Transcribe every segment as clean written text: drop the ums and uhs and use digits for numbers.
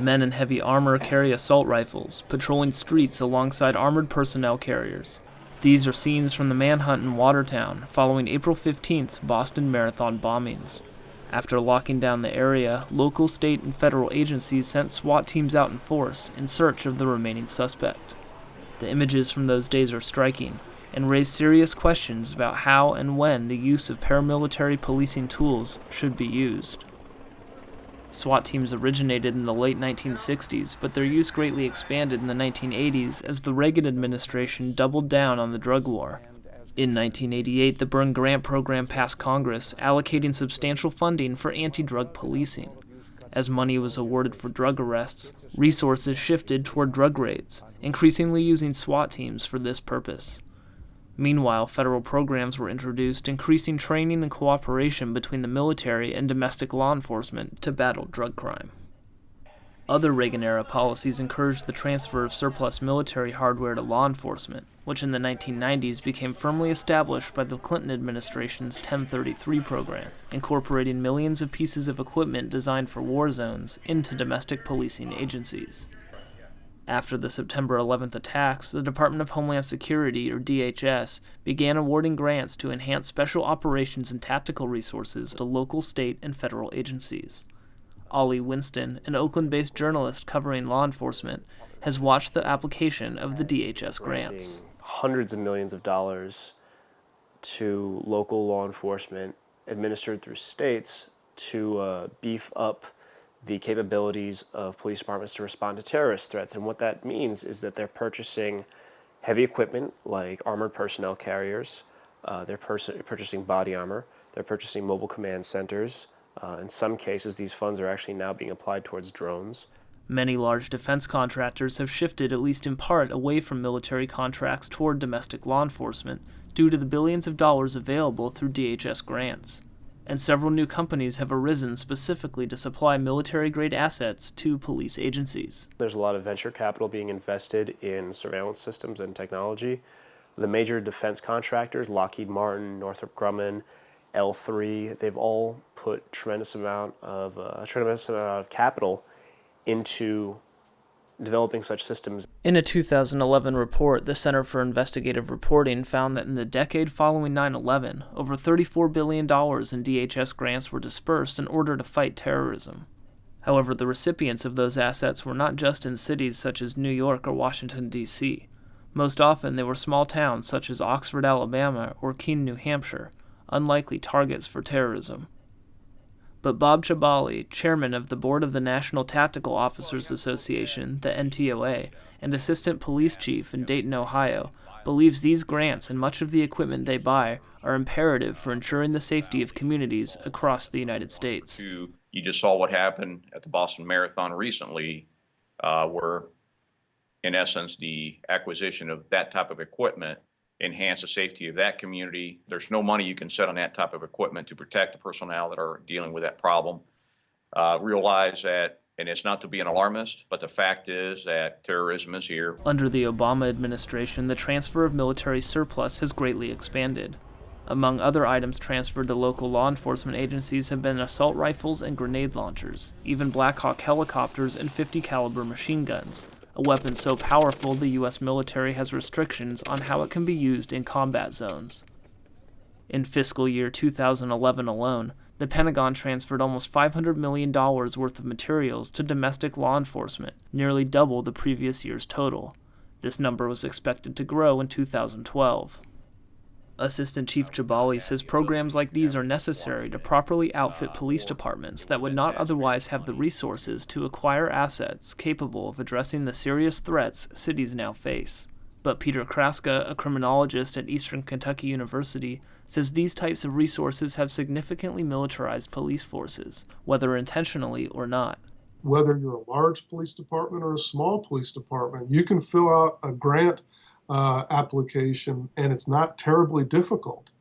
Men in heavy armor carry assault rifles, patrolling streets alongside armored personnel carriers. These are scenes from the manhunt in Watertown following April 15th's Boston Marathon bombings. After locking down the area, local, state, and federal agencies sent SWAT teams out in force in search of the remaining suspect. The images from those days are striking and raise serious questions about how and when the use of paramilitary policing tools should be used. SWAT teams originated in the late 1960s, but their use greatly expanded in the 1980s as the Reagan administration doubled down on the drug war. In 1988, the Byrne Grant Program passed Congress, allocating substantial funding for anti-drug policing. As money was awarded for drug arrests, resources shifted toward drug raids, increasingly using SWAT teams for this purpose. Meanwhile, federal programs were introduced, increasing training and cooperation between the military and domestic law enforcement to battle drug crime. Other Reagan-era policies encouraged the transfer of surplus military hardware to law enforcement, which in the 1990s became firmly established by the Clinton administration's 1033 program, incorporating millions of pieces of equipment designed for war zones into domestic policing agencies. After the September 11th attacks, the Department of Homeland Security, or DHS, began awarding grants to enhance special operations and tactical resources to local, state, and federal agencies. Ollie Winston, an Oakland-based journalist covering law enforcement, has watched the application of the DHS grants. Hundreds of millions of dollars to local law enforcement administered through states to beef up the capabilities of police departments to respond to terrorist threats. And what that means is that they're purchasing heavy equipment like armored personnel carriers, they're purchasing body armor, they're purchasing mobile command centers. In some cases, these funds are actually now being applied towards drones. Many large defense contractors have shifted, at least in part, away from military contracts toward domestic law enforcement due to the billions of dollars available through DHS grants. And several new companies have arisen specifically to supply military-grade assets to police agencies. There's a lot of venture capital being invested in surveillance systems and technology. The major defense contractors, Lockheed Martin, Northrop Grumman, L3, they've all put a tremendous amount of capital into developing such systems. In a 2011 report, the Center for Investigative Reporting found that in the decade following 9/11, over $34 billion in DHS grants were dispersed in order to fight terrorism. However, the recipients of those assets were not just in cities such as New York or Washington, D.C. Most often, they were small towns such as Oxford, Alabama, or Keene, New Hampshire, unlikely targets for terrorism. But Bob Chabali, chairman of the board of the National Tactical Officers Association, the NTOA, and assistant police chief in Dayton, Ohio, believes these grants and much of the equipment they buy are imperative for ensuring the safety of communities across the United States. You just saw what happened at the Boston Marathon recently, where, in essence, the acquisition of that type of equipment enhance the safety of that community. There's no money you can set on that type of equipment to protect the personnel that are dealing with that problem. Realize that, and it's not to be an alarmist, but the fact is that terrorism is here. Under the Obama administration, the transfer of military surplus has greatly expanded. Among other items transferred to local law enforcement agencies have been assault rifles and grenade launchers, even Blackhawk helicopters and .50 caliber machine guns, a weapon so powerful the U.S. military has restrictions on how it can be used in combat zones. In fiscal year 2011 alone, the Pentagon transferred almost $500 million worth of materials to domestic law enforcement, nearly double the previous year's total. This number was expected to grow in 2012. Assistant Chief Jabali says programs like these are necessary to properly outfit police departments that would not otherwise have the resources to acquire assets capable of addressing the serious threats cities now face. But Peter Kraska, a criminologist at Eastern Kentucky University, says these types of resources have significantly militarized police forces, whether intentionally or not. Whether you're a large police department or a small police department, you can fill out a grant application, and it's not terribly difficult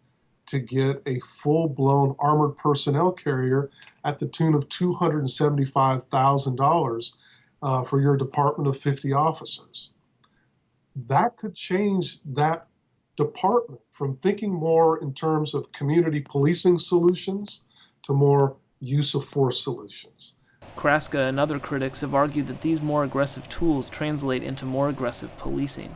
to get a full-blown armored personnel carrier at the tune of $275,000 for your department of 50 officers. That could change that department from thinking more in terms of community policing solutions to more use of force solutions. Kraska and other critics have argued that these more aggressive tools translate into more aggressive policing.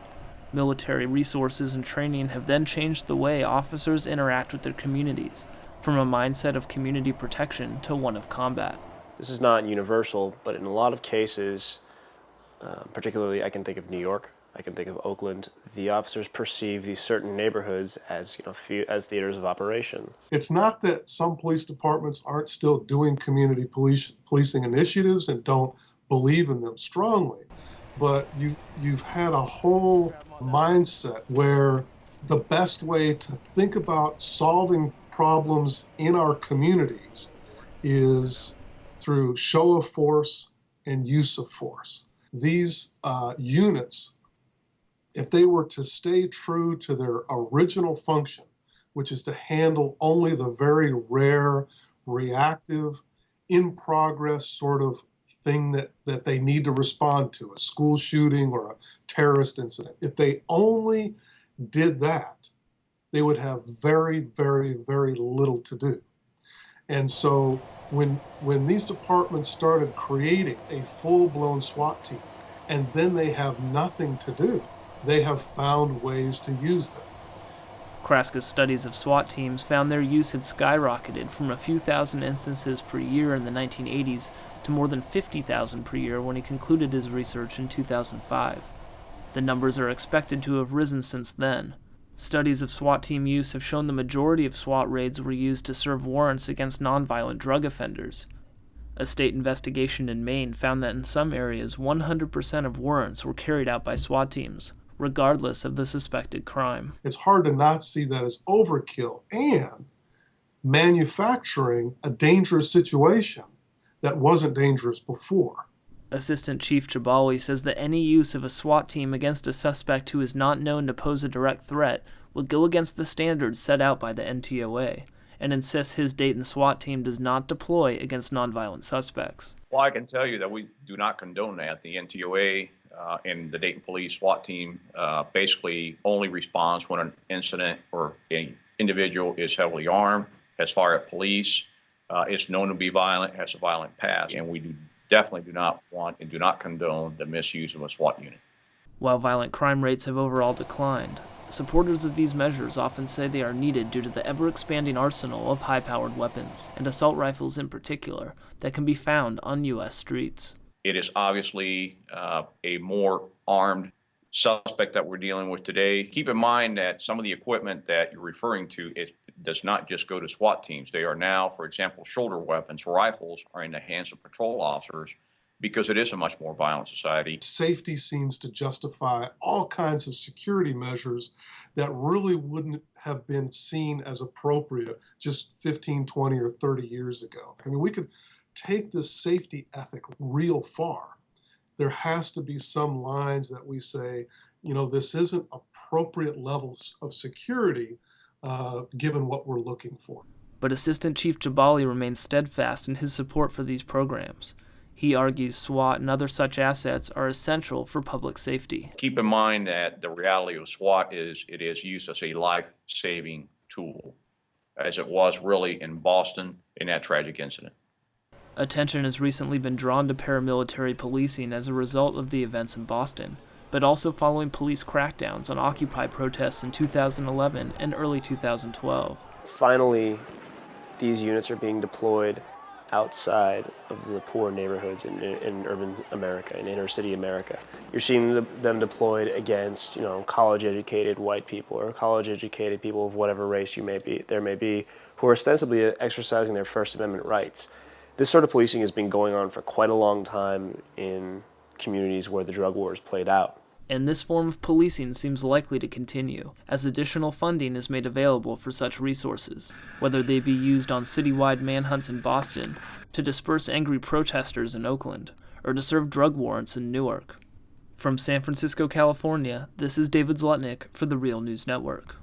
Military resources and training have then changed the way officers interact with their communities, from a mindset of community protection to one of combat. This is not universal, but in a lot of cases, particularly I can think of New York, I can think of Oakland, the officers perceive these certain neighborhoods as, as theaters of operation. It's not that some police departments aren't still doing community policing initiatives and don't believe in them strongly, but you've had a whole mindset where the best way to think about solving problems in our communities is through show of force and use of force. These units, if they were to stay true to their original function, which is to handle only the very rare, reactive, in progress sort of thing that they need to respond to, a school shooting or a terrorist incident. If they only did that, they would have very, very, very little to do. And so when these departments started creating a full-blown SWAT team, and then they have nothing to do, they have found ways to use them. Kraska's studies of SWAT teams found their use had skyrocketed from a few thousand instances per year in the 1980s to more than 50,000 per year when he concluded his research in 2005. The numbers are expected to have risen since then. Studies of SWAT team use have shown the majority of SWAT raids were used to serve warrants against nonviolent drug offenders. A state investigation in Maine found that in some areas 100% of warrants were carried out by SWAT teams, regardless of the suspected crime. It's hard to not see that as overkill and manufacturing a dangerous situation that wasn't dangerous before. Assistant Chief Jabali says that any use of a SWAT team against a suspect who is not known to pose a direct threat would go against the standards set out by the NTOA, and insists his Dayton SWAT team does not deploy against nonviolent suspects. Well, I can tell you that we do not condone that. The NTOA and the Dayton Police SWAT team basically only responds when an incident or an individual is heavily armed, has fired at police, is known to be violent, has a violent past, and we definitely do not want and do not condone the misuse of a SWAT unit. While violent crime rates have overall declined, supporters of these measures often say they are needed due to the ever-expanding arsenal of high-powered weapons, and assault rifles in particular, that can be found on U.S. streets. It is obviously a more armed suspect that we're dealing with today. Keep in mind that some of the equipment that you're referring to, it does not just go to SWAT teams. They are now, for example, shoulder weapons, rifles are in the hands of patrol officers because it is a much more violent society. Safety seems to justify all kinds of security measures that really wouldn't have been seen as appropriate just 15, 20, or 30 years ago. I mean, we could take this safety ethic real far. There has to be some lines that we say, this isn't appropriate levels of security given what we're looking for. But Assistant Chief Jabali remains steadfast in his support for these programs. He argues SWAT and other such assets are essential for public safety. Keep in mind that the reality of SWAT is it is used as a life-saving tool, as it was really in Boston in that tragic incident. Attention has recently been drawn to paramilitary policing as a result of the events in Boston, but also following police crackdowns on Occupy protests in 2011 and early 2012. Finally, these units are being deployed outside of the poor neighborhoods in urban America, in inner city America. You're seeing them deployed against, college-educated white people or college-educated people of whatever race there may be, who are ostensibly exercising their First Amendment rights. This sort of policing has been going on for quite a long time in communities where the drug war is played out. And this form of policing seems likely to continue, as additional funding is made available for such resources, whether they be used on citywide manhunts in Boston, to disperse angry protesters in Oakland, or to serve drug warrants in Newark. From San Francisco, California, this is David Zlotnick for the Real News Network.